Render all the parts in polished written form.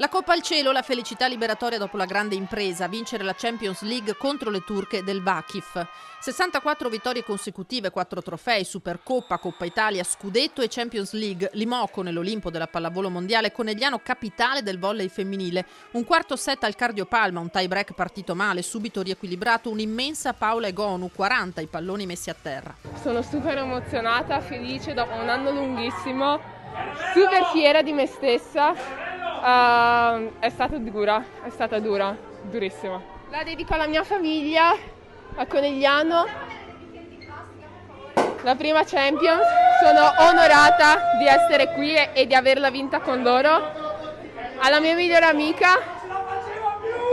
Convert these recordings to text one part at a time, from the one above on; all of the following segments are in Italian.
La Coppa al Cielo, la felicità liberatoria dopo la grande impresa, vincere la Champions League contro le turche del Vakif. 64 vittorie consecutive, 4 trofei, Supercoppa, Coppa Italia, Scudetto e Champions League, Limoco nell'Olimpo della pallavolo mondiale, Conegliano capitale del volley femminile, un quarto set al cardiopalma, un tie break partito male, subito riequilibrato, un'immensa Paola Egonu, 40 i palloni messi a terra. Sono super emozionata, felice dopo un anno lunghissimo, super fiera di me stessa. È stata dura, durissima. La dedico alla mia famiglia, a Conegliano, la prima Champions. Sono onorata di essere qui e di averla vinta con loro. Alla mia migliore amica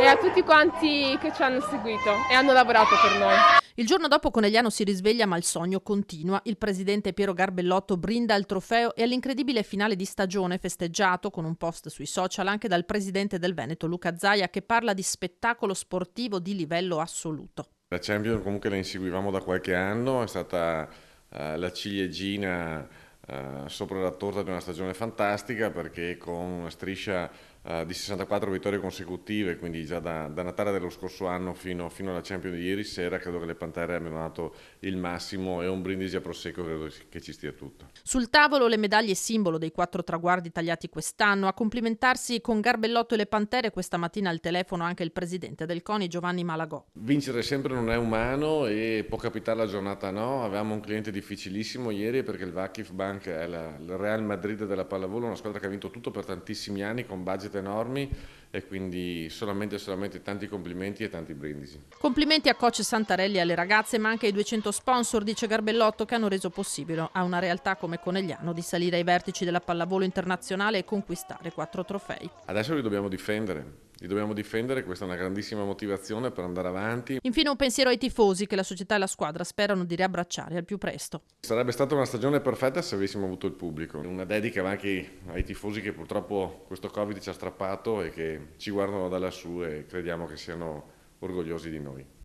e a tutti quanti che ci hanno seguito e hanno lavorato per noi. Il giorno dopo Conegliano si risveglia ma il sogno continua. Il presidente Piero Garbellotto brinda al trofeo e all'incredibile finale di stagione festeggiato con un post sui social anche dal presidente del Veneto Luca Zaia che parla di spettacolo sportivo di livello assoluto. La Champions comunque la inseguivamo da qualche anno, è stata la ciliegina sopra la torta di una stagione fantastica perché con una striscia di 64 vittorie consecutive, quindi già da Natale dello scorso anno fino alla Champions di ieri sera, credo che le Pantere abbiano dato il massimo e un brindisi a prosecco credo che ci stia tutto. Sul tavolo le medaglie simbolo dei 4 traguardi tagliati quest'anno. A complimentarsi con Garbellotto e le Pantere questa mattina al telefono anche il presidente del CONI Giovanni Malagò. Vincere sempre non è umano e può capitare la giornata no. Avevamo un cliente difficilissimo ieri perché il Vakif Bank è il Real Madrid della pallavolo, una squadra che ha vinto tutto per tantissimi anni con budget enormi e quindi solamente tanti complimenti e tanti brindisi. Complimenti a coach Santarelli e alle ragazze ma anche ai 200 sponsor, dice Garbellotto, che hanno reso possibile a una realtà come Conegliano di salire ai vertici della pallavolo internazionale e conquistare 4 trofei. Adesso li dobbiamo difendere, questa è una grandissima motivazione per andare avanti. Infine un pensiero ai tifosi che la società e la squadra sperano di riabbracciare al più presto. Sarebbe stata una stagione perfetta se avessimo avuto il pubblico. Una dedica anche ai tifosi che purtroppo questo Covid ci ha strappato e che ci guardano da lassù e crediamo che siano orgogliosi di noi.